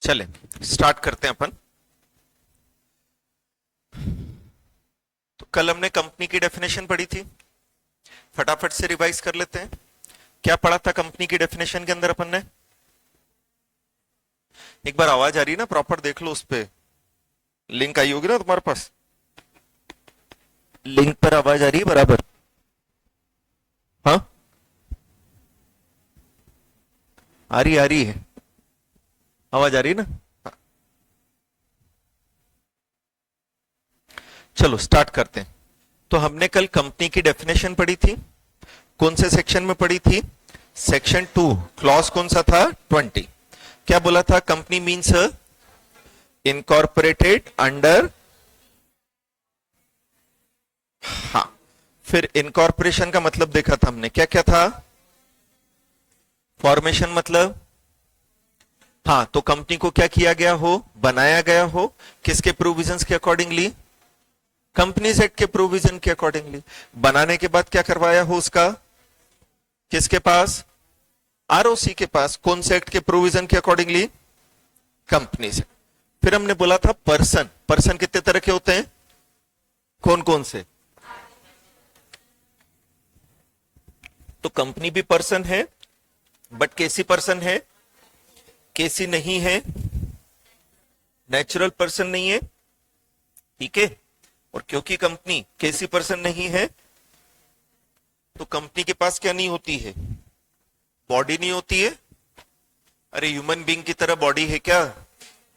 चले स्टार्ट करते हैं अपन। तो कल हमने कंपनी की डेफिनेशन पढ़ी थी, फटाफट से रिवाइज कर लेते हैं। क्या पढ़ा था कंपनी की डेफिनेशन के अंदर अपन ने? एक बार आवाज आ रही है ना, प्रॉपर देख लो, उस पे लिंक आई होगी ना तुम्हारे पास। लिंक पर आवाज आ रही है बराबर? हाँ, आ रही है, आवाज आ रही है ना? हाँ। चलो स्टार्ट करते हैं। तो हमने कल कंपनी की डेफिनेशन पढ़ी थी, कौन से सेक्शन में पढ़ी थी? सेक्शन 2, क्लॉज कौन सा था? 20। क्या बोला था? Company means incorporated under. हाँ, फिर इनकॉर्पोरेशन का मतलब देखा था हमने, क्या क्या था? फॉर्मेशन मतलब, हाँ, तो कंपनी को क्या किया गया हो? बनाया गया हो। किसके प्रोविजंस के अकॉर्डिंगली? कंपनीज एक्ट के प्रोविजन के अकॉर्डिंगली। बनाने के बाद क्या करवाया हो उसका? किसके पास? आरओसी के पास। कौन से एक्ट के प्रोविजन के अकॉर्डिंगली? कंपनी से। फिर हमने बोला था पर्सन, पर्सन कितने तरह के होते हैं? कौन कौन से? तो कंपनी भी पर्सन है, बट कैसी पर्सन है? कैसी नहीं है, नेचुरल पर्सन नहीं है, ठीक है। और क्योंकि कंपनी कैसी पर्सन नहीं है, तो कंपनी के पास क्या नहीं होती है? बॉडी नहीं होती है। अरे ह्यूमन बीइंग की तरह बॉडी है क्या?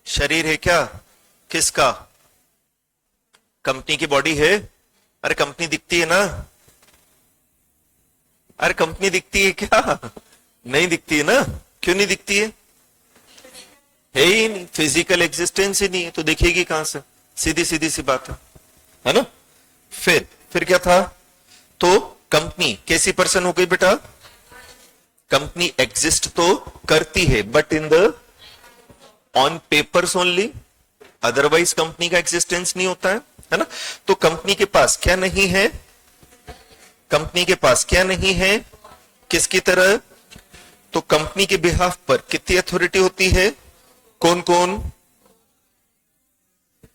शरीर है क्या? किसका? कंपनी की बॉडी है। अरे कंपनी दिखती है ना? अरे कंपनी दिखती है क्या? नहीं दिखती है ना? क्यों नहीं दिखती है ही नहीं, फिजिकल एग्जिस्टेंस ही नहीं है, तो दिखेगी कहां से? सीधी सीधी सी बात है ना? फिर क्या था? तो कंपनी कैसी पर्सन हो गई बेटा? कंपनी एग्जिस्ट तो करती है, but in the on papers only, otherwise company का एग्जिस्टेंस नहीं होता है ना? तो कंपनी के पास क्या नहीं है? कंपनी के पास क्या नहीं है? किसकी तरह? तो कंपनी के बिहाफ पर कितनी अथॉरिटी होती है? कौन कौन?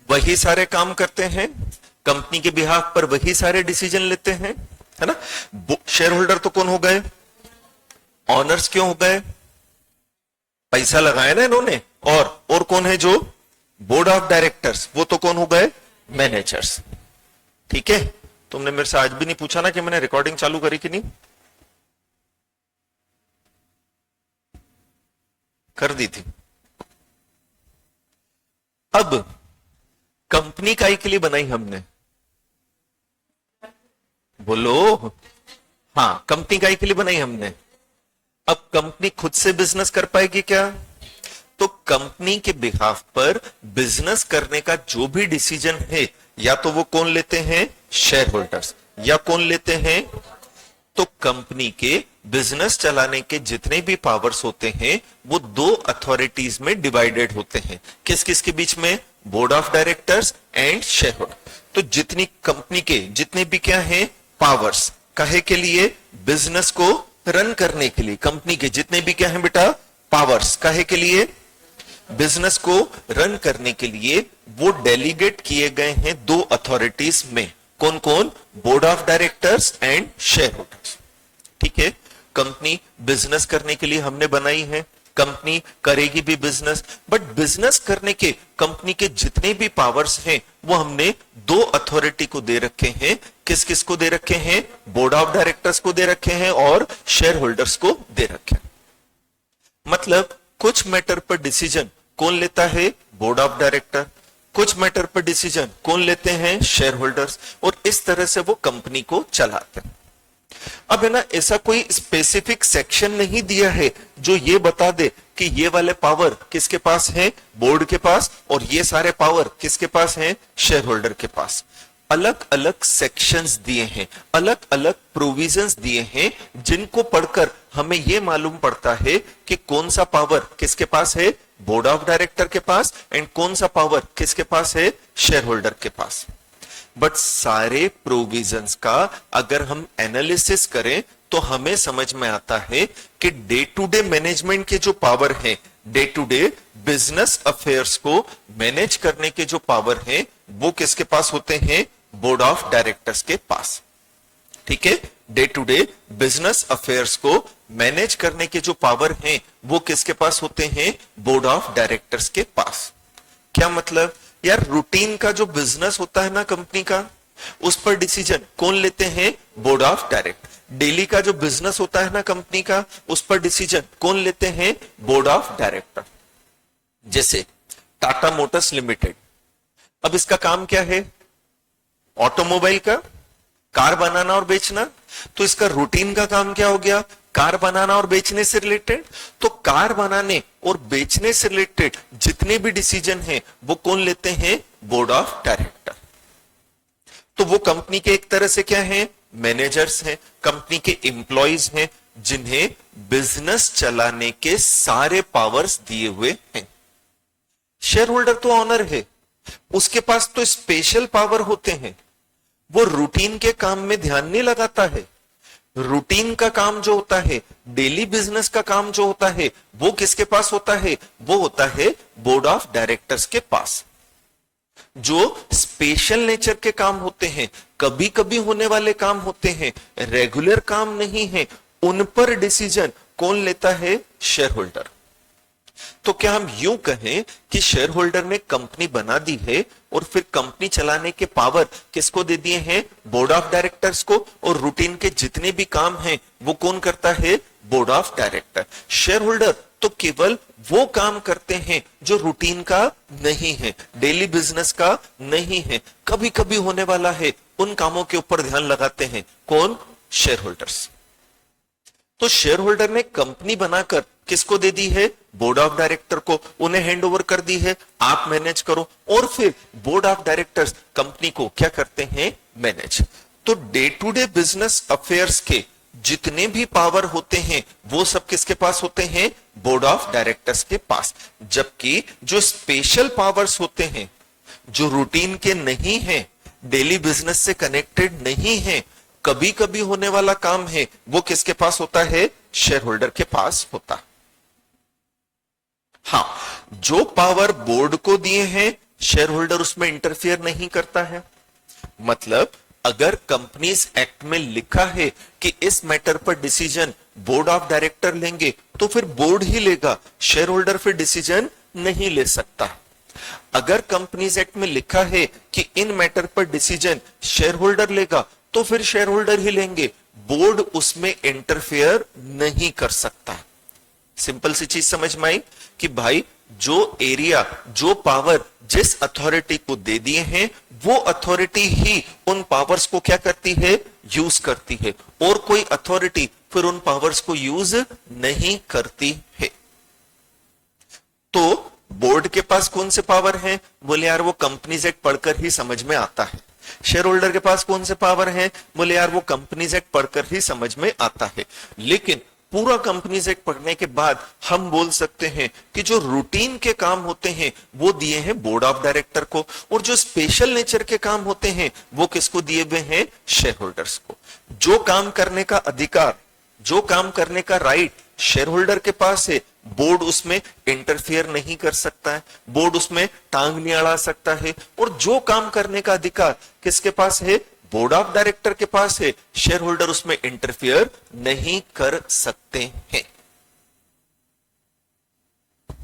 वही सारे काम करते हैं, कंपनी के बिहाफ पर वही सारे डिसीजन लेते हैं, है ना? शेयर होल्डर तो कौन हो गए? ऑनर्स क्यों हो गए? पैसा लगाया ना इन्होंने। और कौन है जो बोर्ड ऑफ डायरेक्टर्स? वो तो कौन हो गए? मैनेजर्स। ठीक है। तुमने मेरे से आज भी नहीं पूछा ना कि मैंने रिकॉर्डिंग चालू करी कि नहीं? कर दी थी। अब कंपनी काहे के लिए बनाई हमने? बोलो। हाँ, कंपनी काहे के लिए बनाई हमने? अब कंपनी खुद से बिजनेस कर पाएगी क्या? तो कंपनी के बिहाफ पर बिजनेस करने का जो भी डिसीजन है, या तो वो कौन लेते हैं? Share holders. या कौन लेते हैं? तो कंपनी के बिजनेस चलाने के जितने भी पावर्स होते हैं, वो दो अथॉरिटीज में डिवाइडेड होते हैं। किस किस के बीच में? Board of directors and share holder. तो जितनी कंपनी के जितने भी क्या हैं पावर्स, काहे के लिए? बिजनेस को रन करने के लिए। कंपनी के जितने भी क्या हैं बेटा? पावर्स, काहे के लिए? बिजनेस को रन करने के लिए वो डेलीगेट किए गए हैं दो अथॉरिटीज में। कौन कौन? Board of directors and share holders. ठीक है। कंपनी बिजनेस करने के लिए हमने बनाई है, कंपनी करेगी भी बिजनेस, बट बिजनेस करने के कंपनी के जितने भी पावर्स हैं, वो हमने दो अथॉरिटी को दे रखे हैं। किस किस को दे रखे हैं? बोर्ड ऑफ डायरेक्टर्स को दे रखे हैं और शेयर होल्डर्स को दे रखे हैं। मतलब कुछ मैटर पर डिसीजन कौन लेता है? Board of director. कुछ मैटर पर डिसीजन कौन लेते हैं? Share holders. और इस तरह से वो कंपनी को चलाते हैं। अब है ना, ऐसा कोई स्पेसिफिक सेक्शन नहीं दिया है जो ये बता दे कि ये वाले पावर किसके पास है? बोर्ड के पास। और ये सारे पावर किसके पास हैं? शेयर होल्डर के पास। अलग अलग सेक्शंस दिए हैं, अलग अलग प्रोविजंस दिए हैं, जिनको पढ़कर हमें यह मालूम पड़ता है कि कौन सा पावर किसके पास है? बोर्ड ऑफ डायरेक्टर के पास। एंड कौन सा पावर किसके पास है? शेयर होल्डर के पास। बट सारे प्रोविजंस का अगर हम एनालिसिस करें तो हमें समझ में आता है कि डे टू डे मैनेजमेंट के जो पावर है, day to day business affairs को मैनेज करने के जो पावर है वो किसके पास होते हैं? बोर्ड ऑफ डायरेक्टर्स के पास। ठीक है, day to day business affairs को मैनेज करने के जो पावर हैं वो किसके पास होते हैं? बोर्ड ऑफ डायरेक्टर्स के पास। क्या मतलब? यार रूटीन का जो बिजनेस होता है ना कंपनी का, उस पर डिसीजन कौन लेते हैं? Board of director. डेली का जो बिजनेस होता है ना कंपनी का, उस पर डिसीजन कौन लेते हैं? Board of director. जैसे टाटा मोटर्स लिमिटेड, अब इसका काम क्या है? ऑटोमोबाइल का, कार बनाना और बेचना। तो इसका रूटीन का काम क्या हो गया? कार बनाना और बेचने से रिलेटेड। तो कार बनाने और बेचने से रिलेटेड जितने भी डिसीजन हैं वो कौन लेते हैं? Board of director. तो वो कंपनी के एक तरह से क्या हैं? मैनेजर्स हैं, कंपनी के एम्प्लॉइज हैं, जिन्हें बिजनेस चलाने के सारे पावर्स दिए हुए हैं। शेयर होल्डर तो ऑनर है, उसके पास तो स्पेशल पावर होते हैं। वो रूटीन के काम में ध्यान नहीं लगाता है। रूटीन का काम जो होता है, डेली बिजनेस का काम जो होता है, वो किसके पास होता है? वो होता है बोर्ड ऑफ डायरेक्टर्स के पास। जो स्पेशल नेचर के काम होते हैं, कभी कभी होने वाले काम होते हैं, रेगुलर काम नहीं है, उन पर डिसीजन कौन लेता है? Share holder. तो क्या हम यूं कहें कि शेयर होल्डर ने कंपनी बना दी है और फिर कंपनी चलाने के पावर किसको दे दिए हैं? बोर्ड ऑफ डायरेक्टर्स को। और रूटीन के जितने भी काम हैं वो कौन करता है? Board of director. Share holder तो केवल वो काम करते हैं जो रूटीन का नहीं है, डेली बिजनेस का नहीं है, कभी कभी होने वाला है, उन कामों के ऊपर ध्यान लगाते हैं। कौन? Share holders. तो शेयर होल्डर ने कंपनी बनाकर किसको दे दी है? बोर्ड ऑफ डायरेक्टर को। उन्हें हैंड ओवर कर दी है, आप मैनेज करो। और फिर बोर्ड ऑफ डायरेक्टर्स कंपनी को क्या करते हैं? मैनेज। तो day to day business affairs के जितने भी पावर होते हैं वो सब किसके पास होते हैं? बोर्ड ऑफ डायरेक्टर्स के पास। जबकि जो स्पेशल पावर्स होते हैं, जो रूटीन के नहीं है, डेली बिजनेस से कनेक्टेड नहीं है, कभी कभी होने वाला काम है, वो किसके पास होता है? शेयर होल्डर के पास होता है। हाँ, जो पावर बोर्ड को दिए हैं शेयर होल्डर उसमें इंटरफियर नहीं करता है। मतलब अगर कंपनीज एक्ट में लिखा है कि इस मैटर पर डिसीजन बोर्ड ऑफ डायरेक्टर लेंगे तो फिर बोर्ड ही लेगा, शेयर होल्डर फिर डिसीजन नहीं ले सकता। अगर कंपनीज एक्ट में लिखा है कि इन मैटर पर डिसीजन शेयर होल्डर लेगा तो फिर शेयर होल्डर ही लेंगे, बोर्ड उसमें इंटरफेयर नहीं कर सकता। सिंपल सी चीज समझ में आई कि भाई जो एरिया, जो पावर जिस अथॉरिटी को दे दिए हैं वो अथॉरिटी ही उन पावर्स को क्या करती है? यूज करती है, और कोई अथॉरिटी फिर उन पावर्स को यूज नहीं करती है। तो बोर्ड के पास कौन से पावर हैं? बोले यार वो कंपनीज एक्ट पढ़कर ही समझ में आता है। शेयर होल्डर के पास कौन से पावर हैं? बोले यार वो कंपनीज एक्ट पढ़कर ही समझ में आता है। लेकिन पूरा कंपनीज एक्ट पढ़ने के बाद हम बोल सकते हैं कि जो रूटीन के काम होते हैं वो दिए हैं बोर्ड ऑफ डायरेक्टर को, और जो स्पेशल नेचर के काम होते हैं वो किसको दिए हुए हैं? शेयर होल्डर्स को। जो काम करने का अधिकार, जो काम करने का राइट शेयर होल्डर के पास है, बोर्ड उसमें इंटरफियर नहीं कर सकता है, बोर्ड उसमें टांग नहीं अड़ा सकता है। और जो काम करने का अधिकार किसके पास है? बोर्ड ऑफ डायरेक्टर के पास है, शेयर होल्डर उसमें इंटरफियर नहीं कर सकते हैं।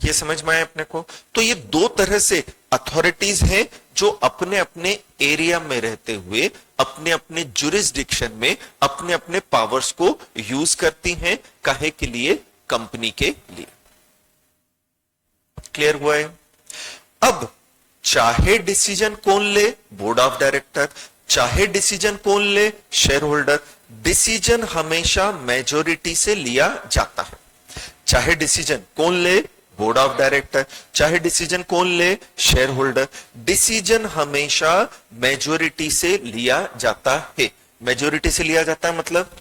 ये समझ में आया अपने को? तो ये दो तरह से अथॉरिटीज हैं जो अपने अपने एरिया में रहते हुए अपने अपने जुरिस्डिक्शन में अपने अपने पावर्स को यूज करती हैं। काहे के लिए? कंपनी के लिए। क्लियर हुआ है? अब चाहे डिसीजन कौन ले? Board of director. चाहे डिसीजन कौन ले? Share holder. डिसीजन हमेशा मेजॉरिटी से लिया जाता है। चाहे डिसीजन कौन ले? Board of director. चाहे डिसीजन कौन ले? Share holder. डिसीजन हमेशा मेजॉरिटी से लिया जाता है। मेजॉरिटी से लिया जाता है मतलब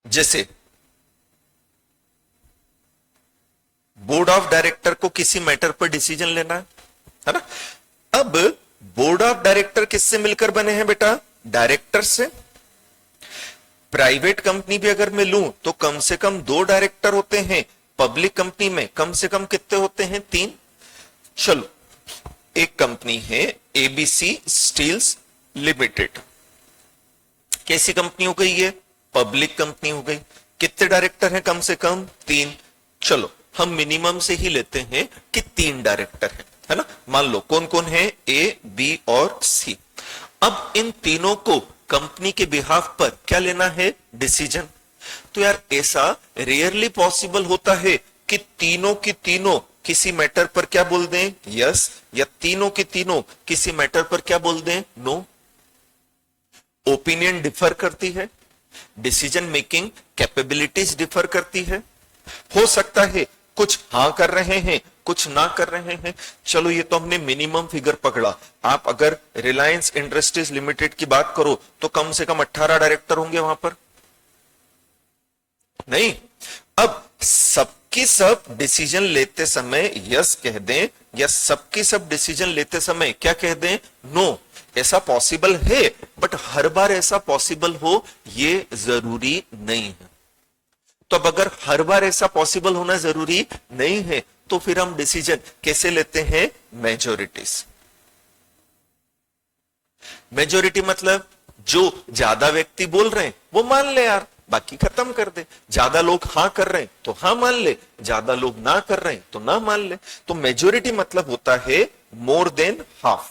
जैसे बोर्ड ऑफ डायरेक्टर को किसी मैटर पर डिसीजन लेना है ना? अब बोर्ड ऑफ डायरेक्टर किससे मिलकर बने हैं बेटा? डायरेक्टर से। प्राइवेट कंपनी भी अगर मैं लूं तो कम से कम 2 डायरेक्टर होते हैं, पब्लिक कंपनी में कम से कम कितने होते हैं? 3। चलो, एक कंपनी है एबीसी स्टील्स लिमिटेड, कैसी कंपनी हो गई? ये पब्लिक कंपनी हो गई। कितने डायरेक्टर हैं? कम से कम 3। चलो हम मिनिमम से ही लेते हैं कि 3 डायरेक्टर हैं, है ना। मान लो कौन कौन है? ए, बी और सी। अब इन तीनों को कंपनी के बिहाफ पर क्या लेना है? डिसीजन। तो यार ऐसा रेयरली पॉसिबल होता है कि तीनों की तीनों किसी मैटर पर क्या बोल दें? यस, या तीनों की तीनों किसी मैटर पर क्या बोल दें? नो। ओपिनियन डिफर करती है, डिसीजन मेकिंग कैपेबिलिटीज डिफर करती है। हो सकता है कुछ हां कर रहे हैं, कुछ ना कर रहे हैं। चलो ये तो हमने मिनिमम फिगर पकड़ा। आप अगर रिलायंस इंडस्ट्रीज लिमिटेड की बात करो तो कम से कम 18 डायरेक्टर होंगे वहां पर, नहीं? अब सबकी सब डिसीजन लेते समय यस कह दें या सबकी सब डिसीजन लेते समय क्या कह दें? नो। ऐसा पॉसिबल है, बट हर बार ऐसा पॉसिबल हो ये जरूरी नहीं है। तो अब अगर हर बार ऐसा पॉसिबल होना जरूरी नहीं है तो फिर हम डिसीजन कैसे लेते हैं? मेजॉरिटीज। मेजॉरिटी मतलब जो ज्यादा व्यक्ति बोल रहे हैं वो मान ले यार, बाकी खत्म कर दे। ज्यादा लोग हां कर रहे हैं तो हां मान ले, ज्यादा लोग ना कर रहे हैं तो ना मान ले। तो मेजॉरिटी मतलब होता है मोर देन हाफ।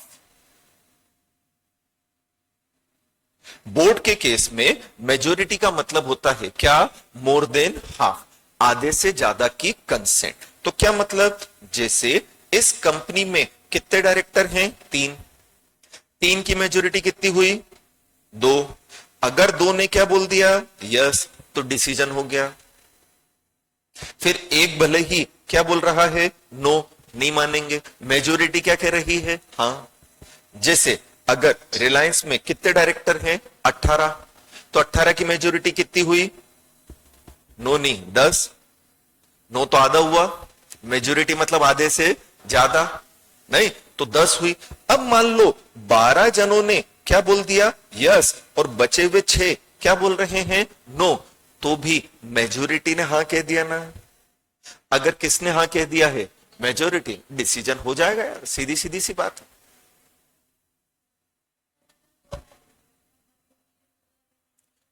बोर्ड के केस में मेजॉरिटी का मतलब होता है क्या? मोर देन हाफ, आधे से ज्यादा की कंसेंट। तो क्या मतलब? जैसे इस कंपनी में कितने डायरेक्टर हैं? 3। 3 की मेजॉरिटी कितनी हुई? 2। अगर 2 ने क्या बोल दिया? यस, तो डिसीजन हो गया। फिर एक भले ही क्या बोल रहा है? नो, नहीं मानेंगे। मेजॉरिटी क्या कह रही है? हां। जैसे अगर रिलायंस में कितने डायरेक्टर हैं? 18, तो 18 की मेजॉरिटी कितनी हुई? नो नहीं, 10। नो तो आधा हुआ, मेजॉरिटी मतलब आधे से ज्यादा, नहीं तो 10 हुई। अब मान लो 12 जनों ने क्या बोल दिया? यस, और बचे हुए 6 क्या बोल रहे हैं? नो। तो भी मेजॉरिटी ने हां कह दिया ना। अगर किसने हां कह दिया है? मेजॉरिटी। डिसीजन हो जाएगा यार, सीधी सीधी सी बात है।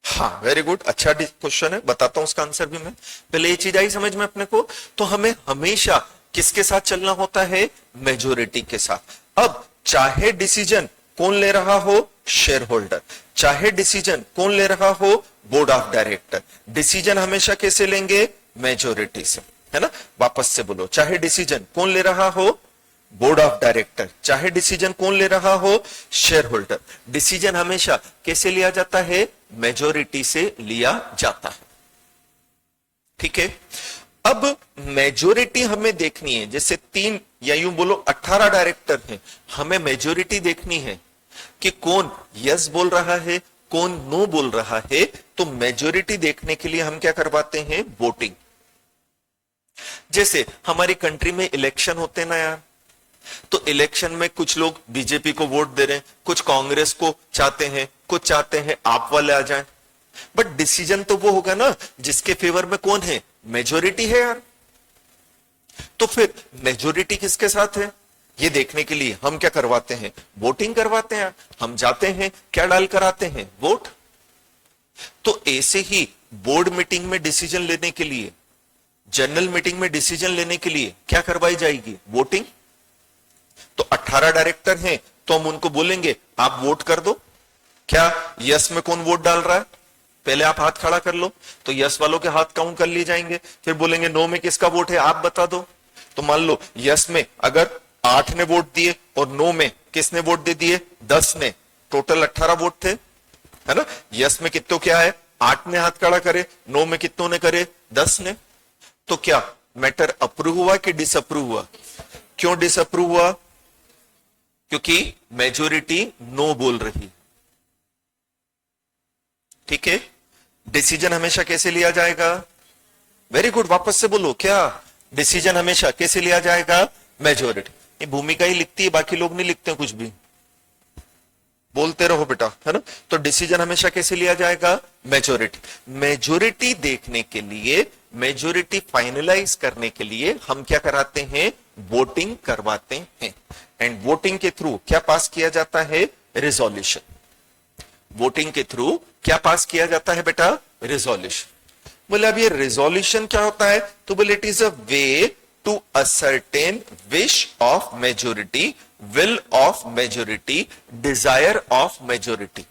हाँ, वेरी गुड, अच्छा क्वेश्चन है, बताता हूं उसका आंसर भी मैं। पहले ये चीज आई समझ में अपने को। तो हमें हमेशा किसके साथ चलना होता है? मेजॉरिटी के साथ। अब चाहे डिसीजन कौन ले रहा हो? Share holder. चाहे डिसीजन कौन ले रहा हो? Board of director. डिसीजन हमेशा कैसे लेंगे? मेजॉरिटी से, है ना। वापस से बोलो, चाहे डिसीजन कौन ले रहा हो? Board of director. चाहे डिसीजन कौन ले रहा हो? Share holder. डिसीजन हमेशा कैसे लिया जाता है? मेजॉरिटी से लिया जाता है। ठीक है। अब मेजॉरिटी हमें देखनी है। जैसे 3 या यूं बोलो 18 डायरेक्टर हैं, हमें मेजॉरिटी देखनी है कि कौन यस बोल रहा है, कौन नो बोल रहा है। तो मेजॉरिटी देखने के लिए हम क्या करवाते हैं? वोटिंग। जैसे हमारी कंट्री में इलेक्शन होते ना यार, तो इलेक्शन में कुछ लोग बीजेपी को वोट दे रहे हैं, कुछ कांग्रेस को चाहते हैं, कुछ चाहते हैं आप वाले आ जाएं। बट डिसीजन तो वो होगा ना जिसके फेवर में कौन है? मेजॉरिटी है यार। तो फिर मेजॉरिटी किसके साथ है ये देखने के लिए हम क्या करवाते हैं? वोटिंग करवाते हैं। हम जाते हैं, क्या डाल कर आते हैं? वोट। तो ऐसे ही बोर्ड मीटिंग में डिसीजन लेने के लिए, जनरल मीटिंग में डिसीजन लेने के लिए क्या करवाई जाएगी? वोटिंग। तो 18 डायरेक्टर हैं तो हम उनको बोलेंगे आप वोट कर दो। क्या यस में कौन वोट डाल रहा है? पहले आप हाथ खड़ा कर लो, तो यस वालों के हाथ काउंट कर लिए जाएंगे। फिर बोलेंगे नो में किसका वोट है आप बता दो। तो मान लो यस में अगर 8 ने वोट दिए और नो में किसने वोट दे दिए? 10 ने। टोटल 18 वोट थे, है ना। यस में कितनों क्या है? 8 ने हाथ खड़ा करे, नो में कितनों ने करे? 10 ने। तो क्या मैटर अप्रूव हुआ कि डिसअप्रूव हुआ? क्यों डिसअप्रूव हुआ? क्योंकि मेजॉरिटी नो बोल रही। ठीक है। डिसीजन हमेशा कैसे लिया जाएगा? वेरी गुड, वापस से बोलो, क्या डिसीजन हमेशा कैसे लिया जाएगा? मेजॉरिटी। ये भूमिका ही लिखती है, बाकी लोग नहीं लिखते कुछ भी। बोलते रहो बेटा, है ना। तो डिसीजन हमेशा कैसे लिया जाएगा? मेजोरिटी। मेजोरिटी देखने के लिए, मेजोरिटी फाइनलाइज करने के लिए हम क्या कराते हैं? वोटिंग करवाते हैं। एंड वोटिंग के थ्रू क्या पास किया जाता है? रिजोल्यूशन। वोटिंग के थ्रू क्या पास किया जाता है बेटा? रिजोल्यूशन। बोले अब ये रिजोल्यूशन क्या होता है? तो बोले it is a way to ascertain wish of majority, will of majority, desire of majority.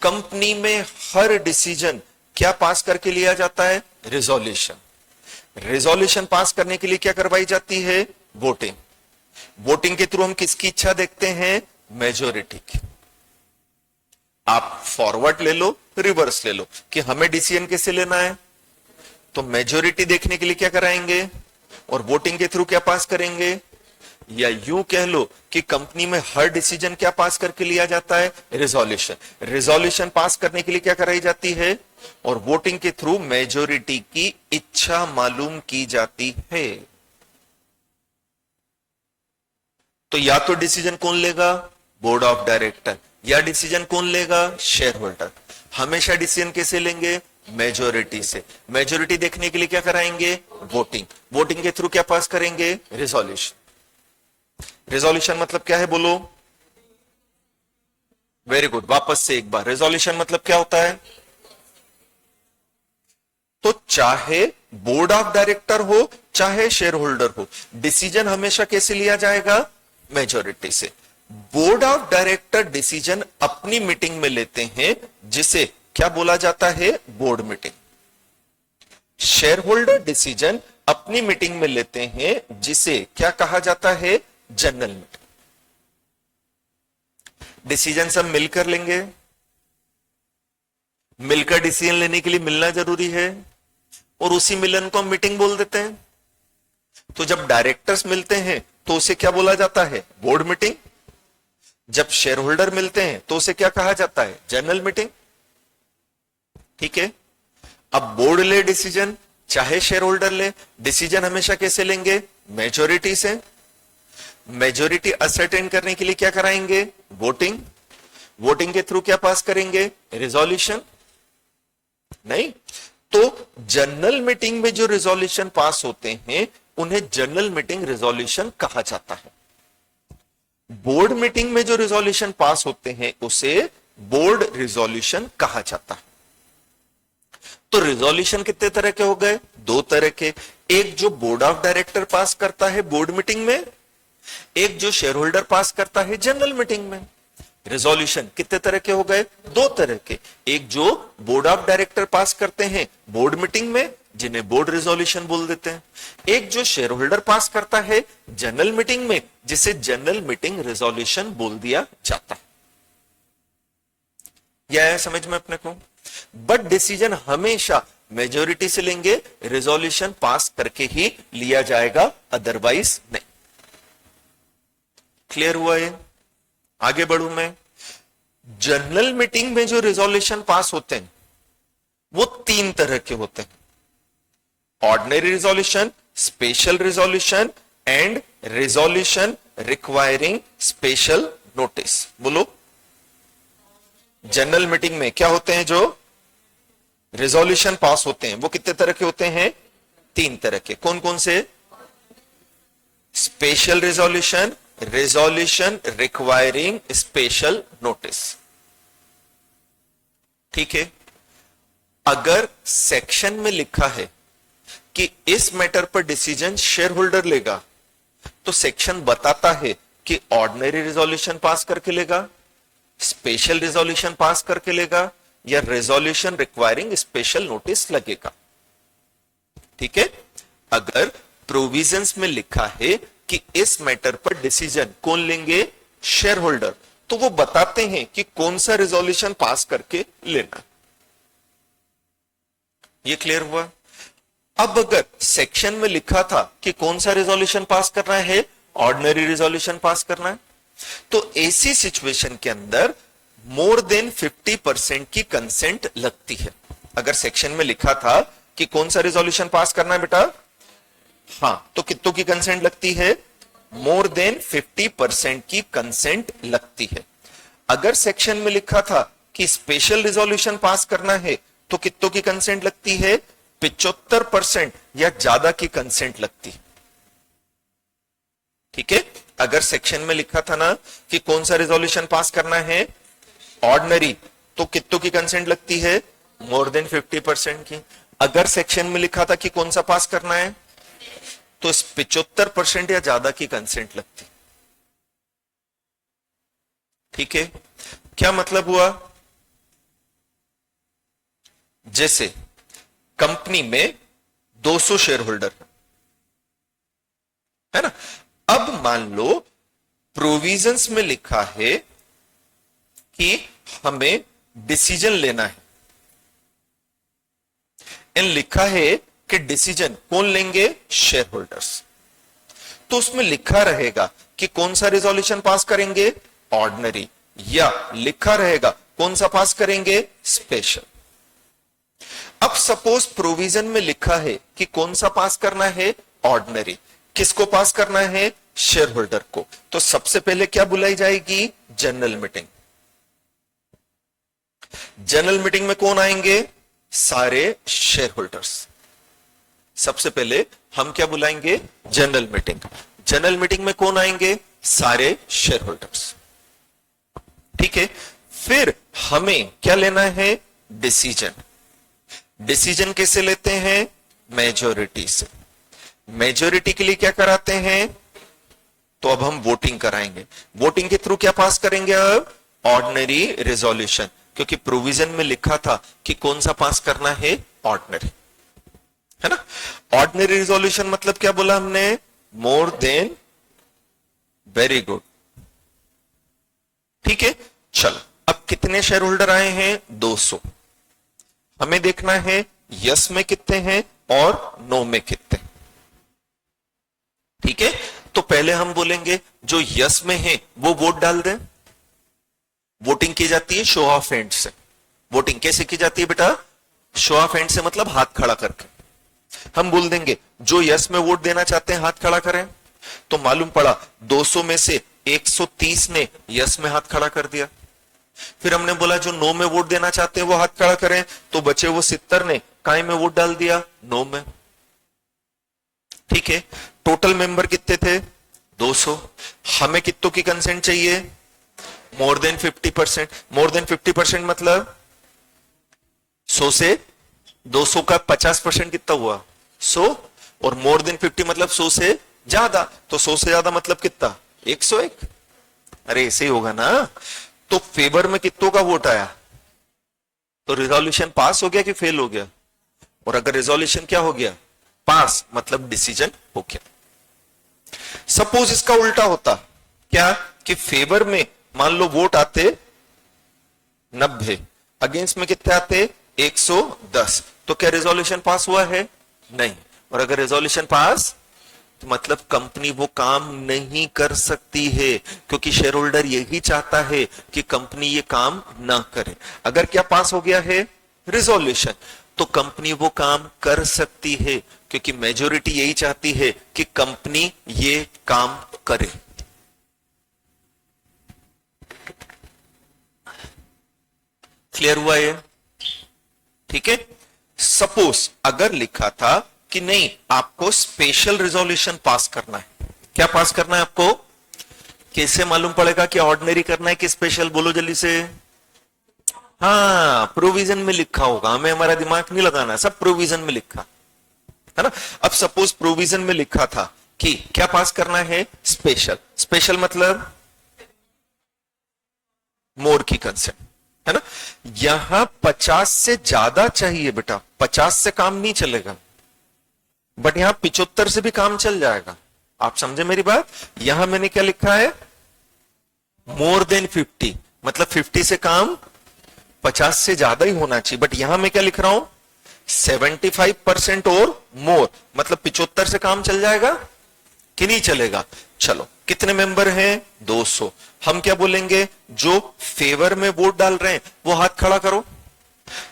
Company में हर डिसीजन क्या पास करके लिया जाता है? रिजोल्यूशन। रिजोल्यूशन पास करने के लिए क्या करवाई जाती है? वोटिंग। वोटिंग के थ्रू हम किसकी इच्छा देखते हैं? मेजोरिटी की। आप फॉरवर्ड ले लो, रिवर्स ले लो कि हमें डिसीजन कैसे लेना है, तो मेजोरिटी देखने के लिए क्या कराएंगे और वोटिंग के थ्रू क्या पास करेंगे। या यूं कह लो कि कंपनी में हर डिसीजन क्या पास करके लिया जाता है? रिजोल्यूशन। रिजोल्यूशन पास करने के लिए क्या कराई जाती है और वोटिंग के थ्रू मेजोरिटी की इच्छा मालूम की जाती है। तो या तो डिसीजन कौन लेगा? Board of director. या डिसीजन कौन लेगा? Share holder. हमेशा डिसीजन कैसे लेंगे? मेजोरिटी से। मेजोरिटी देखने के लिए क्या कराएंगे? वोटिंग। वोटिंग के थ्रू क्या पास करेंगे? रिजोल्यूशन। रिजोल्यूशन मतलब क्या है बोलो? वेरी गुड, वापस से एक बार, रिजोल्यूशन मतलब क्या होता है? तो चाहे बोर्ड ऑफ डायरेक्टर हो चाहे शेयर होल्डर हो, डिसीजन हमेशा कैसे लिया जाएगा? मेजोरिटी से। बोर्ड ऑफ डायरेक्टर डिसीजन अपनी मीटिंग में लेते हैं जिसे क्या बोला जाता है? Board meeting. Share holder decision अपनी मीटिंग में लेते हैं जिसे क्या कहा जाता है? General meeting. डिसीजन सब मिलकर लेंगे। मिलकर डिसीजन लेने के लिए मिलना जरूरी है और उसी मिलन को हम मीटिंग बोल देते हैं। तो जब डायरेक्टर्स मिलते हैं तो उसे क्या बोला जाता है? Board meeting. जब शेयर होल्डर मिलते हैं तो उसे क्या कहा जाता है? General meeting. ठीक है। अब बोर्ड ले डिसीजन चाहे शेयर होल्डर ले, डिसीजन हमेशा कैसे लेंगे? मेजोरिटी से। मेजोरिटी असर्टेन करने के लिए क्या कराएंगे? वोटिंग। वोटिंग के थ्रू क्या पास करेंगे? रिजोल्यूशन। नहीं, तो जनरल मीटिंग में जो रिजोल्यूशन पास होते हैं उन्हें जनरल मीटिंग रिजोल्यूशन कहा जाता है। बोर्ड मीटिंग में जो रिजोल्यूशन पास होते हैं उसे बोर्ड रिजोल्यूशन कहा जाता है। तो रिजोल्यूशन कितने तरह के हो गए? दो तरह के। एक जो बोर्ड ऑफ डायरेक्टर पास करता है बोर्ड मीटिंग में, एक जो शेयर होल्डर पास करता है जनरल मीटिंग में। रिजोल्यूशन कितने तरह के हो गए? दो तरह के। एक जो बोर्ड ऑफ डायरेक्टर पास करते हैं बोर्ड मीटिंग में, जिन्हें बोर्ड रिजोल्यूशन बोल देते हैं। एक जो शेयर होल्डर पास करता है जनरल मीटिंग में, जिसे जनरल मीटिंग रिजोल्यूशन बोल दिया जाता है। यह है समझ में अपने को। बट डिसीजन हमेशा मेजोरिटी से लेंगे, रिजोल्यूशन पास करके ही लिया जाएगा, अदरवाइज नहीं। क्लियर हुआ ये? आगे बढ़ू मैं। जनरल मीटिंग में जो रिजोल्यूशन पास होते हैं वो तीन तरह के होते हैं: ordinary resolution, special resolution and resolution requiring special notice. बोलो, जनरल मीटिंग में क्या होते हैं? जो रिजोल्यूशन पास होते हैं वो कितने तरह के होते हैं? तीन तरह के। कौन कौन से? Special resolution, resolution requiring special notice. ठीक है। अगर सेक्शन में लिखा है कि इस मैटर पर डिसीजन शेयर होल्डर लेगा, तो सेक्शन बताता है कि ऑर्डिनरी रिजोल्यूशन पास करके लेगा, स्पेशल रिजोल्यूशन पास करके लेगा, या रिजोल्यूशन रिक्वायरिंग स्पेशल नोटिस लगेगा। ठीक है। अगर प्रोविजंस में लिखा है कि इस मैटर पर डिसीजन कौन लेंगे? शेयर होल्डर, तो वो बताते हैं कि कौन सा रिजोल्यूशन पास करके लेना। ये क्लियर हुआ? अब अगर सेक्शन में लिखा था कि कौन सा रिजोल्यूशन पास करना है? ऑर्डिनरी रिजोल्यूशन पास करना है, तो ऐसी सिचुएशन के अंदर मोर देन 50% की कंसेंट लगती है। अगर सेक्शन में लिखा था कि कौन सा रिजोल्यूशन पास करना है बेटा, हाँ, तो कितनों की कंसेंट लगती है? मोर देन 50% की कंसेंट लगती है। अगर सेक्शन में लिखा था कि स्पेशल रिजोल्यूशन पास करना है तो कितनों की कंसेंट लगती है? 75% या ज्यादा की कंसेंट लगती है। ठीक है, अगर सेक्शन में लिखा था ना कि कौन सा रिजोल्यूशन पास करना है, ऑर्डिनरी, तो कितनों की कंसेंट लगती है? मोर देन 50% की। अगर सेक्शन में लिखा था कि कौन सा पास करना है, तो 75% या ज्यादा की कंसेंट लगती। ठीक है, क्या मतलब हुआ? जैसे कंपनी में 200 शेयर होल्डर है ना, अब मान लो प्रोविजंस में लिखा है कि हमें डिसीजन लेना है, इन लिखा है कि डिसीजन कौन लेंगे? Share holders. तो उसमें लिखा रहेगा कि कौन सा रिजोल्यूशन पास करेंगे? ऑर्डिनरी, या लिखा रहेगा कौन सा पास करेंगे? स्पेशल। अब सपोज प्रोविजन में लिखा है कि कौन सा पास करना है? ऑर्डिनरी। किसको पास करना है? शेयर होल्डर को। तो सबसे पहले क्या बुलाई जाएगी? General meeting. जनरल मीटिंग में कौन आएंगे? सारे शेयर होल्डर्स। सबसे पहले हम क्या बुलाएंगे? General meeting. जनरल मीटिंग में कौन आएंगे? सारे शेयर होल्डर्स। ठीक है, फिर हमें क्या लेना है? डिसीजन। डिसीजन कैसे लेते हैं? मेजॉरिटी से। मेजॉरिटी के लिए क्या कराते हैं? तो अब हम वोटिंग कराएंगे। वोटिंग के थ्रू क्या पास करेंगे? अब ऑर्डिनरी रिजोल्यूशन, क्योंकि प्रोविजन में लिखा था कि कौन सा पास करना है? ऑर्डिनरी, है ना। ऑर्डिनरी रिजोल्यूशन मतलब क्या बोला हमने? More than. Very good. ठीक है, चलो अब कितने शेयर होल्डर आए हैं? 200। हमें देखना है यस में कितने हैं और नो में कितने। ठीक है, तो पहले हम बोलेंगे जो यस में है वो वोट डाल दें। वोटिंग की जाती है शो ऑफ हैंड से। वोटिंग कैसे की जाती है बेटा? शो ऑफ हैंड से, मतलब हाथ खड़ा करके। हम बोल देंगे जो यस में वोट देना चाहते हैं हाथ खड़ा करें। तो मालूम पड़ा 200 में से 130 ने यस में हाथ खड़ा कर दिया। फिर हमने बोला जो नो में वोट देना चाहते हैं वो हाथ खड़ा करें, तो बचे वो 70 ने काय में वोट डाल दिया? नो में। ठीक है, टोटल मेंबर कितने थे? 200। हमें कितनों की कंसेंट चाहिए? More than 50%। मोर देन 50% मतलब 100 से 200 का 50% कितना हुआ? 100। और मोर देन 50 मतलब 100 से ज्यादा। तो 100 से ज्यादा मतलब कितना? 101। अरे ऐसे ही होगा ना। तो फेवर में कितनों का वोट आया? तो रिजोल्यूशन पास हो गया कि फेल हो गया? और अगर रिजोल्यूशन क्या हो गया? पास, मतलब डिसीजन हो गया। सपोज इसका उल्टा होता, क्या कि फेवर में मान लो वोट आते 90, अगेंस्ट में कितने आते? 110। तो क्या रिजोल्यूशन पास हुआ है? नहीं। और अगर रिजोल्यूशन पास, तो मतलब कंपनी वो काम नहीं कर सकती है, क्योंकि शेयर होल्डर यही चाहता है कि कंपनी ये काम ना करे। अगर क्या पास हो गया है? रिजोल्यूशन, तो कंपनी वो काम कर सकती है, क्योंकि मेजॉरिटी यही चाहती है कि कंपनी ये काम करे। क्लियर हुआ ये? ठीक है। सपोज अगर लिखा था कि नहीं, आपको स्पेशल रिजोल्यूशन पास करना है। क्या पास करना है आपको? कैसे मालूम पड़ेगा कि ऑर्डिनरी करना है कि स्पेशल? बोलो जल्दी से। हाँ, प्रोविजन में लिखा होगा, हमें हमारा दिमाग नहीं लगाना, सब प्रोविजन में लिखा है ना। अब सपोज प्रोविजन में लिखा था कि क्या पास करना है? स्पेशल। स्पेशल मतलब मोर की कंसेंट, है ना। यहां 50 से ज्यादा चाहिए बेटा, 50 से काम नहीं चलेगा, बट यहां 75 से भी काम चल जाएगा। आप समझे मेरी बात? यहां मैंने क्या लिखा है? मोर देन 50, मतलब 50 से काम 50 से ज्यादा ही होना चाहिए, बट यहां मैं क्या लिख रहा हूं? 75% और मोर, मतलब 75 से काम चल जाएगा कि नहीं चलेगा? चलो, कितने मेंबर हैं? 200। हम क्या बोलेंगे? जो फेवर में वोट डाल रहे हैं वो हाथ खड़ा करो।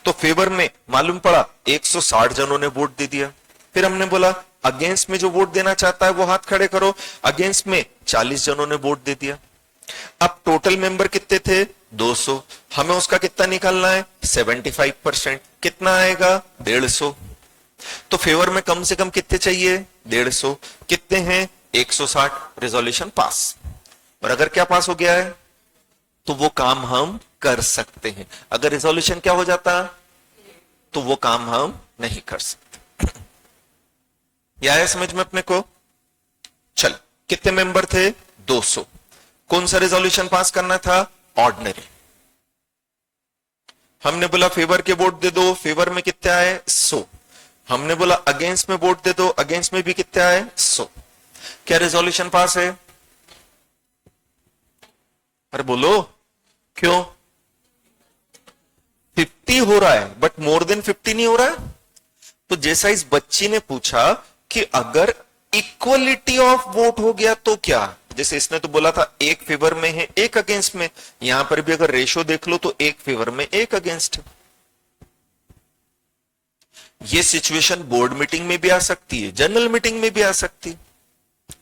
तो फेवर में मालूम पड़ा 160 जनों ने वोट दे दिया। फिर हमने बोला अगेंस्ट में जो वोट देना चाहता है वो हाथ खड़े करो। अगेंस्ट में 40 जनों ने वोट दे दिया। अब टोटल मेंबर कितने थे? 200। हमें उसका कितना निकालना है? 75%। कितना आएगा? 150। तो फेवर में कम से कम कितने चाहिए? 150। कितने हैं? 160। Resolution pass. और अगर क्या पास हो गया है तो वो काम हम कर सकते हैं। अगर रेजोल्यूशन क्या हो जाता तो वो काम हम नहीं कर सकते। यह आया समझ में अपने को? चल, कितने मेंबर थे? 200। कौन सा रेजोल्यूशन पास करना था? ऑर्डिनरी। हमने बोला फेवर के वोट दे दो, फेवर में कितने आए? 100। हमने बोला अगेंस्ट में वोट दे दो, अगेंस्ट में भी कितने आए? 100। क्या रेजोल्यूशन पास है? अरे बोलो, क्यों? 50 हो रहा है बट मोर देन 50 नहीं हो रहा है। तो जैसा इस बच्ची ने पूछा कि अगर इक्वलिटी ऑफ वोट हो गया तो क्या, जैसे इसने तो बोला था एक फेवर में है एक अगेंस्ट में, यहां पर भी अगर रेशो देख लो तो एक फेवर में एक अगेंस्ट है। ये सिचुएशन बोर्ड मीटिंग में भी आ सकती है, जनरल मीटिंग में भी आ सकती है।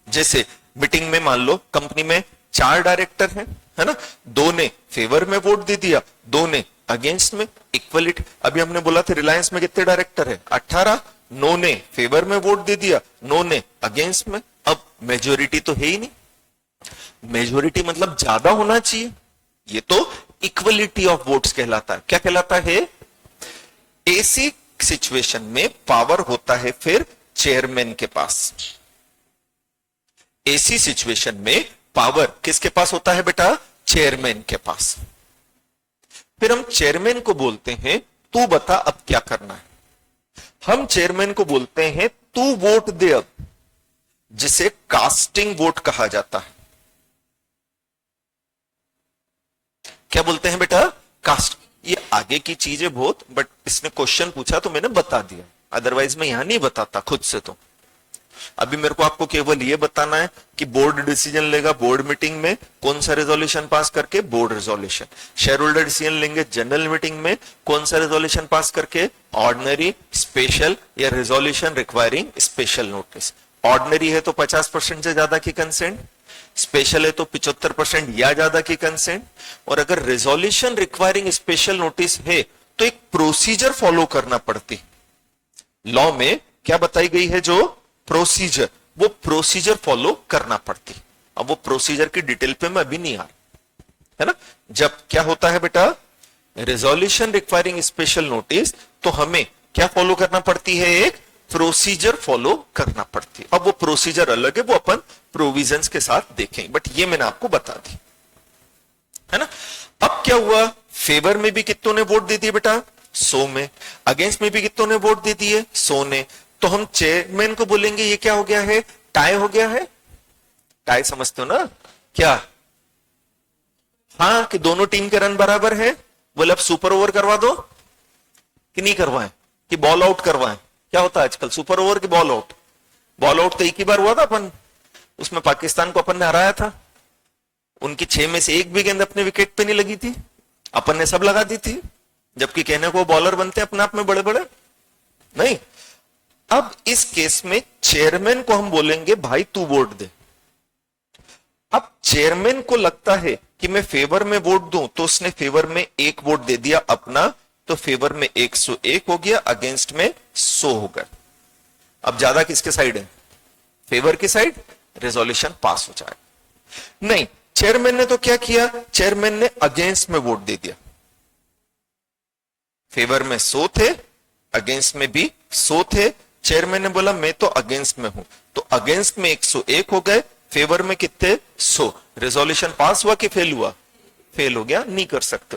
जैसे मीटिंग में मान लो कंपनी में 4 डायरेक्टर हैं, है ना, 2 ने फेवर में वोट दे दिया, 2 ने अगेंस्ट में, इक्वलिटी। अभी हमने बोला था रिलायंस में कितने डायरेक्टर है? 18। 9 ने फेवर में वोट दे दिया, 9 ने अगेंस्ट में। अब मेजोरिटी तो है ही नहीं। मेजोरिटी मतलब ज्यादा होना चाहिए। ये तो इक्वलिटी ऑफ वोट्स कहलाता है। क्या कहलाता है? ऐसी सिचुएशन में पावर होता है फिर चेयरमैन के पास। ऐसी सिचुएशन में पावर किसके पास होता है बेटा? चेयरमैन के पास। फिर हम चेयरमैन को बोलते हैं तू बता अब क्या करना है। हम चेयरमैन को बोलते हैं तू वोट दे अब, जिसे कास्टिंग वोट कहा जाता है। क्या बोलते हैं बेटा? कास्ट। ये आगे की चीज है बहुत, बट इसने क्वेश्चन पूछा तो मैंने बता दिया, अदरवाइज मैं यहां नहीं बताता खुद से। तो अभी मेरे को आपको केवल ये बताना है कि बोर्ड डिसीजन लेगा बोर्ड मीटिंग में कौन सा रेजोल्यूशन पास करके? Board resolution. Share holder decision लेंगे जनरल मीटिंग में कौन सा रेजोल्यूशन पास करके? ऑर्डिनरी, स्पेशल या resolution requiring special notice. Ordinary है तो 50% से ज्यादा की कंसेंट, स्पेशल है तो 75% या ज्यादा की कंसेंट। और अगर रेजोल्यूशन रिक्वायरिंग स्पेशल नोटिस है तो एक प्रोसीजर फॉलो करना पड़ती। लॉ में क्या बताई गई है? जो प्रोसीजर, वो प्रोसीजर फॉलो करना पड़ती। अब वो प्रोसीजर की डिटेल पे मैं अभी नहीं आ रहा, है ना। जब क्या होता है बेटा? रेजोल्यूशन रिक्वायरिंग स्पेशल नोटिस, तो हमें क्या फॉलो करना पड़ती है? एक प्रोसीजर फॉलो करना पड़ती है। अब वो प्रोसीजर अलग है, वो अपन प्रोविजंस के साथ देखेंगे, बट ये मैंने आपको बता दी, है ना। अब क्या हुआ? फेवर में भी कितनों ने वोट दे दिए बेटा? 100 में। अगेंस्ट में भी कितनों ने वोट दे दिए? 100 ने। तो हम चेयरमैन को बोलेंगे ये क्या हो गया है? टाई हो गया है। टाई समझते हो ना क्या? हाँ, कि दोनों टीम के रन बराबर है। बोले अब सुपर ओवर करवा दो कि नहीं करवाएं, कि बॉल आउट करवाएं। क्या होता है आजकल? सुपर ओवर की बॉल आउट। बॉल आउट तो एक ही बार हुआ था अपन, उसमें पाकिस्तान को अपन ने हराया था। उनकी 6 में से एक भी गेंद अपने विकेट पे नहीं लगी थी, अपन ने सब लगा दी थी। जबकि कहने को बॉलर बनते अपने आप में बड़े बड़े नहीं। अब इस केस में चेयरमैन को हम बोलेंगे भाई तू वोट दे। अब चेयरमैन को लगता है कि मैं फेवर में वोट दूं, तो उसने फेवर में 1 वोट दे दिया अपना, तो फेवर में 101 हो गया, अगेंस्ट में 100 हो गया। अब ज्यादा किसके साइड है? फेवर की साइड। रेजोल्यूशन पास हो जाएगा। नहीं, चेयरमैन ने तो क्या किया? चेयरमैन ने अगेंस्ट में वोट दे दिया। फेवर में 100 थे, अगेंस्ट में भी 100 थे। चेयरमैन ने बोला मैं तो अगेंस्ट में हूं, तो अगेंस्ट में 101 हो गए, फेवर में कितने? 100। रेजोल्यूशन पास हुआ कि फेल हुआ? फेल हो गया, नहीं कर सकते।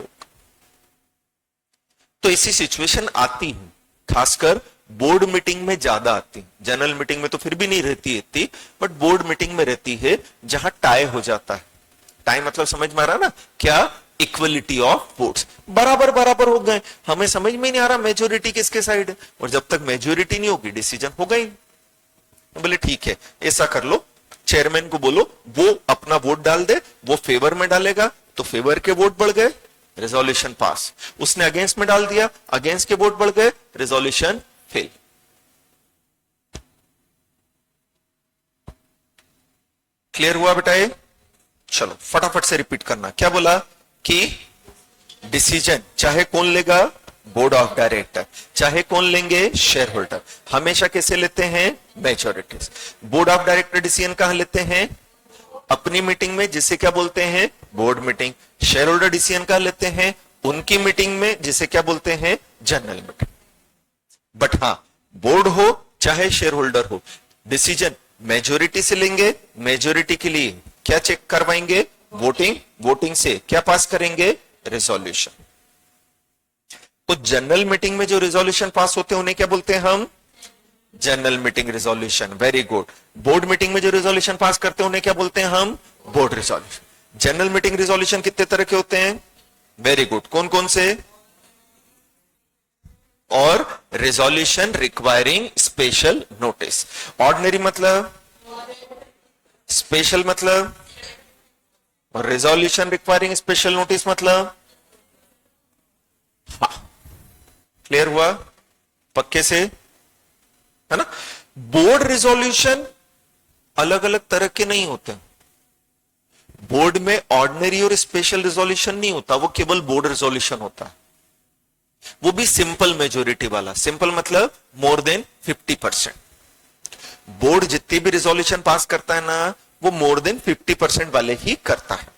तो ऐसी सिचुएशन आती है, खासकर बोर्ड मीटिंग में ज्यादा आती। जनरल मीटिंग में तो फिर भी नहीं रहती इतनी, बट बोर्ड मीटिंग में रहती है, जहां टाई हो जाता है। टाई मतलब समझ में आ रहा ना क्या? इक्वलिटी ऑफ वोट्स, बराबर बराबर हो गए। हमें समझ में नहीं आ रहा मेजोरिटी किसके साइड है, और जब तक मेजोरिटी नहीं होगी डिसीजन होगा ही। बोले ठीक है, ऐसा कर लो, चेयरमैन को बोलो वो अपना वोट डाल दे। वो फेवर में डालेगा तो फेवर के वोट बढ़ गए, रेजोल्यूशन पास। उसने अगेंस्ट में डाल दिया, अगेंस्ट के वोट बढ़ गए, रेजोल्यूशन फेल। क्लियर हुआ बेटा ये? चलो फटाफट से रिपीट करना। क्या बोला कि डिसीजन चाहे कौन लेगा, बोर्ड ऑफ डायरेक्टर, चाहे कौन लेंगे, शेयर होल्डर। हमेशा कैसे लेते हैं, majority. Board of director decision कहां लेते हैं, अपनी मीटिंग में, जिसे क्या बोलते हैं, board meeting. Share holder decision कहां लेते हैं, उनकी मीटिंग में, जिसे क्या बोलते हैं, जनरल मीटिंग। बट हां, बोर्ड हो चाहे शेयर होल्डर हो, डिसीजन मेजोरिटी से लेंगे। मेजोरिटी के लिए क्या चेक करवाएंगे, वोटिंग। वोटिंग से क्या पास करेंगे, रेजोल्यूशन। तो जनरल मीटिंग में जो रेजोल्यूशन पास होते हैं उन्हें क्या बोलते हैं हम, general meeting resolution. Very good. Board meeting में जो रेजोल्यूशन पास करते हैं उन्हें क्या बोलते हैं हम, board resolution. General meeting resolution कितने तरह के होते हैं, वेरी गुड, कौन कौन से, और resolution requiring special notice. Ordinary मतलब, स्पेशल मतलब, और रेजोल्यूशन रिक्वायरिंग स्पेशल नोटिस मतलब। हाँ, क्लियर हुआ पक्के से, है ना? बोर्ड रेजोल्यूशन अलग अलग तरह के नहीं होते। बोर्ड में ऑर्डिनरी और स्पेशल रेजोल्यूशन नहीं होता, वो केवल बोर्ड रेजोल्यूशन होता है, वो भी सिंपल मेजोरिटी वाला। सिंपल मतलब मोर देन 50%। बोर्ड जितनी भी रेजोल्यूशन पास करता है ना, वो मोर देन 50% वाले ही करता है।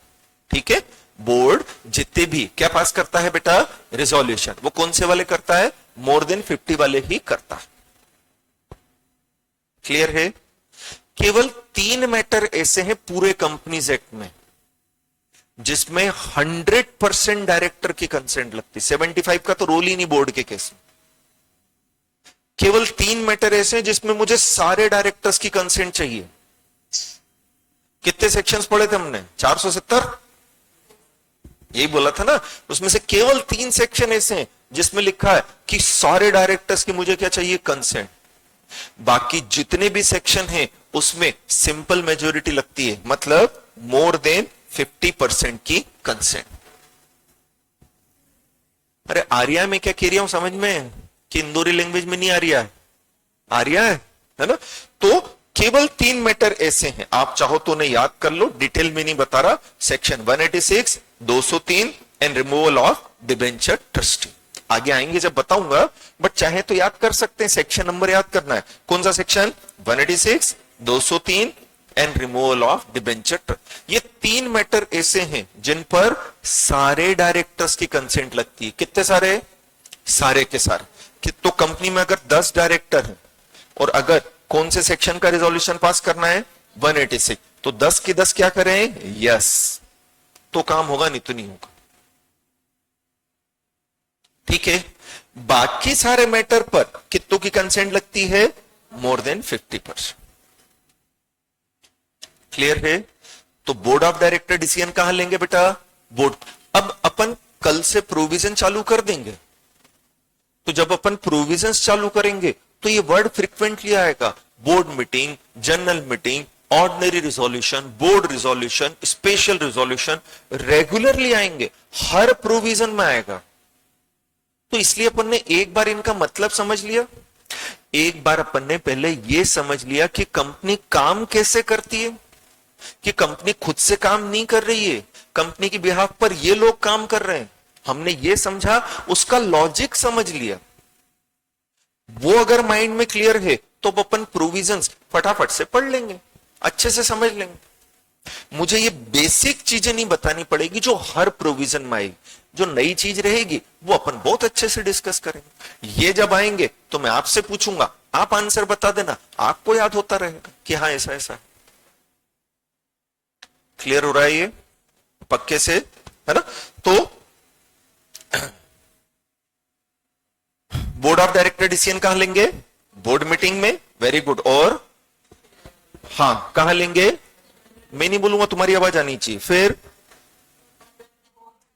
ठीक है, बोर्ड जितने भी क्या पास करता है बेटा, रेजोल्यूशन, वो कौन से वाले करता है, मोर देन 50 वाले ही करता है। क्लियर है? केवल 3 मैटर ऐसे हैं पूरे कंपनीज एक्ट में जिसमें 100% डायरेक्टर की कंसेंट लगती। 75 का तो रोल ही नहीं बोर्ड के केस में। केवल 3 मैटर ऐसे हैं जिसमें मुझे सारे डायरेक्टर्स की कंसेंट चाहिए। कितने सेक्शंस पढ़े थे हमने, 470, यही बोला था ना। उसमें से केवल 3 सेक्शन ऐसे हैं जिसमें लिखा है कि सारे डायरेक्टर्स की मुझे क्या चाहिए, कंसेंट। बाकी जितने भी सेक्शन हैं उसमें सिंपल मेजोरिटी लगती है, मतलब मोर देन 50% की कंसेंट। अरे आर्या में क्या कह रहा हूं समझ में, कि इंदौरी लैंग्वेज में नहीं आ रहा है, आ रहा है ना? तो केवल 3 मैटर ऐसे हैं, आप चाहो तो उन्हें याद कर लो, डिटेल में नहीं बता रहा। Section 186, 203 and removal of debenture trustee. आगे आएंगे जब बताऊंगा, बट चाहे तो याद कर सकते हैं। सेक्शन नंबर याद करना है, कौन सा section, 186, 203 and removal of debenture trust. ये 3 मैटर ऐसे हैं जिन पर सारे डायरेक्टर्स की कंसेंट लगती है। कितने सारे, सारे के सारे। तो कंपनी में अगर 10 डायरेक्टर हैं और अगर कौन से सेक्शन का रेजोल्यूशन पास करना है, 186, तो 10 की 10 क्या करें, यस, तो काम होगा, नहीं तो नहीं होगा। ठीक है, बाकी सारे मैटर पर कितनों की कंसेंट लगती है, मोर देन 50%। क्लियर है? तो बोर्ड ऑफ डायरेक्टर डिसीजन कहां लेंगे बेटा, बोर्ड। अब अपन कल से प्रोविजन चालू कर देंगे, तो जब अपन प्रोविजंस चालू करेंगे तो ये वर्ड फ्रीक्वेंटली आएगा, board meeting, general meeting, ordinary resolution, board resolution, special resolution, regularly आएंगे, हर प्रोविजन में आएगा। तो इसलिए अपन ने एक बार इनका मतलब समझ लिया, एक बार अपन ने पहले यह समझ लिया कि कंपनी काम कैसे करती है, कि कंपनी खुद से काम नहीं कर रही है, कंपनी की बिहाफ पर ये लोग काम कर रहे हैं। हमने ये समझा, उसका लॉजिक समझ लिया। वो अगर माइंड में क्लियर है तो अपन प्रोविजंस फटाफट से पढ़ लेंगे, अच्छे से समझ लेंगे। मुझे ये बेसिक चीजें नहीं बतानी पड़ेगी जो हर प्रोविजन में आएगी। जो नई चीज रहेगी वो अपन बहुत अच्छे से डिस्कस करेंगे। ये जब आएंगे तो मैं आपसे पूछूंगा, आप आंसर बता देना, आपको याद होता रहेगा कि हाँ ऐसा ऐसा है। क्लियर हो रहा है ये पक्के से, है ना? तो बोर्ड ऑफ डायरेक्टर डिसीजन कहां लेंगे, बोर्ड मीटिंग में, वेरी गुड। और हां कहां लेंगे, मैं नहीं बोलूंगा, तुम्हारी आवाज आनी चाहिए। फिर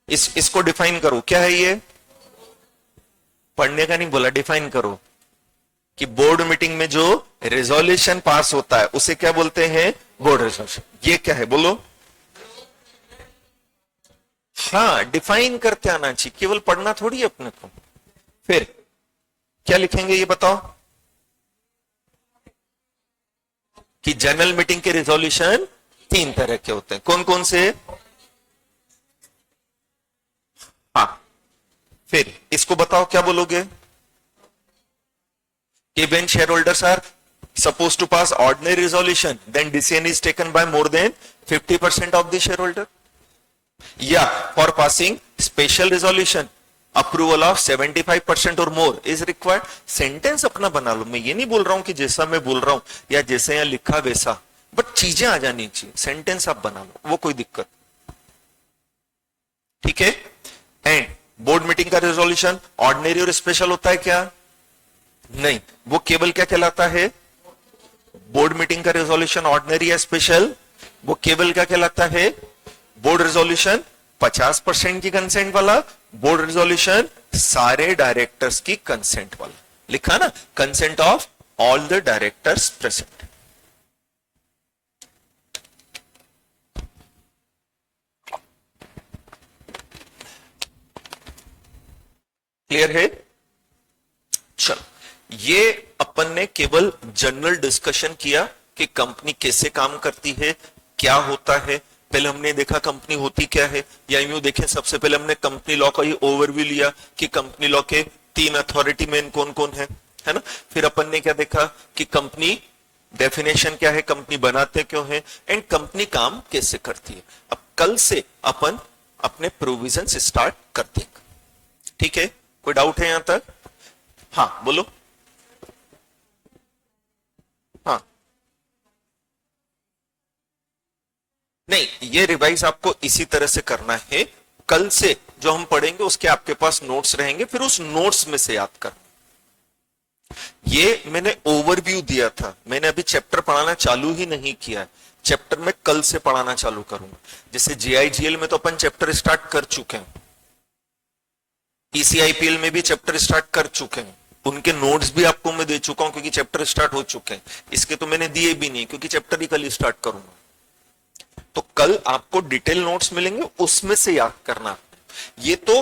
इसको डिफाइन करो, क्या है ये, पढ़ने का नहीं बोला, डिफाइन करो कि बोर्ड मीटिंग में जो रेजोल्यूशन पास होता है उसे क्या बोलते हैं, बोर्ड रेजोल्यूशन। ये क्या है बोलो, हाँ डिफाइन करते आना चाहिए, केवल पढ़ना थोड़ी है अपने को। फिर क्या लिखेंगे ये बताओ, कि जनरल मीटिंग के रेजोल्यूशन तीन तरह के होते हैं, कौन कौन से? हाँ, फिर इसको बताओ क्या बोलोगे? when shareholders are supposed to pass ordinary resolution, then decision is taken by more than 50% of the shareholder. Yeah, for passing special resolution, approval of 75% or more is required. Sentence अपना बना लो, मैं ये नहीं बोल रहा हूं कि जैसा मैं बोल रहा हूं या जैसे यहां लिखा वैसा, बट चीजें आ जानी चाहिए, सेंटेंस आप बना लो, वो कोई दिक्कत, ठीक है? एंड बोर्ड मीटिंग का रेजोल्यूशन ऑर्डिनरी और स्पेशल होता है क्या? नहीं, वो केवल क्या कहलाता है? बोर्ड मीटिंग का रेजोल्यूशन ऑर्डिनरी या स्पेशल, वो केवल क्या कहलाता है? बोर्ड रेजोल्यूशन 50% की कंसेंट वाला, बोर्ड रेजोल्यूशन सारे डायरेक्टर्स की कंसेंट वाला, लिखा ना, consent of all the directors present. Clear है? चलो, ये अपन ने केवल जनरल डिस्कशन किया कि कंपनी कैसे काम करती है, क्या होता है। पहले हमने देखा कंपनी होती क्या है, या यूं देखें सबसे पहले हमने कंपनी लॉ का ये ओवरव्यू लिया कि कंपनी लॉ के 3 अथॉरिटी मेन कौन कौन है ना। फिर अपन ने क्या देखा कि कंपनी डेफिनेशन क्या है, कंपनी बनाते क्यों है, एंड कंपनी काम कैसे करती है। अब कल से अपन अपने प्रोविजन स्टार्ट करते हैं, ठीक है? कोई डाउट है यहां तक? हाँ बोलो। हाँ, नहीं, ये रिवाइज आपको इसी तरह से करना है। कल से जो हम पढ़ेंगे उसके आपके पास नोट्स रहेंगे, फिर उस नोट्स में से याद करना। ये मैंने ओवरव्यू दिया था, मैंने अभी चैप्टर पढ़ाना चालू ही नहीं किया है। चैप्टर में कल से पढ़ाना चालू करूंगा। जैसे जेआईजीएल में तो अपन चैप्टर स्टार्ट कर चुके हैं, ईसीआईपीएल में भी चैप्टर स्टार्ट कर चुके हैं, उनके नोट्स भी आपको मैं दे चुका हूं क्योंकि चैप्टर स्टार्ट हो चुके हैं। इसके तो मैंने दिए भी नहीं क्योंकि चैप्टर ही कल ही स्टार्ट करूंगा। तो कल आपको डिटेल नोट्स मिलेंगे, उसमें से याद करना। ये तो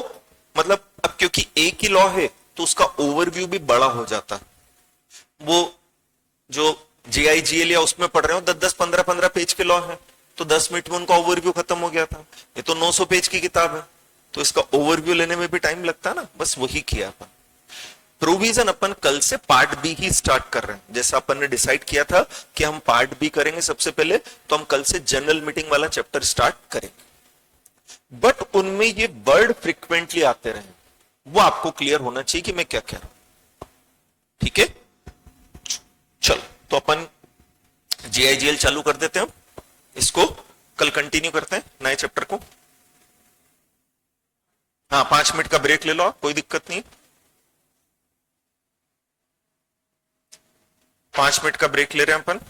मतलब अब क्योंकि एक ही लॉ है तो उसका ओवरव्यू भी बड़ा हो जाता। वो जो जेआईजीएल या उसमें पढ़ रहे हो 10-10, 15-15 पेज के लॉ है, तो 10 मिनट में उनका ओवरव्यू खत्म हो गया था। ये तो 900 पेज की किताब है, तो इसका ओवरव्यू लेने में भी टाइम लगता ना, बस वही किया अपन। प्रोविजन अपन कल से पार्ट बी ही स्टार्ट कर रहे हैं। जैसा अपन ने डिसाइड किया था कि हम पार्ट बी करेंगे सबसे पहले, तो हम कल से जनरल मीटिंग वाला चैप्टर स्टार्ट करेंगे। बट उनमें ये वर्ड फ्रिक्वेंटली आते रहे, वो आपको क्लियर होना चाहिए कि मैं क्या कह रहा हूं, ठीक है? चलो, तो अपन जेआईजीएल चालू कर देते हैं, इसको कल कंटिन्यू करते हैं नए चैप्टर को। हाँ, 5 मिनट का ब्रेक ले लो आप, कोई दिक्कत नहीं है। 5 मिनट का ब्रेक ले रहे हैं अपन।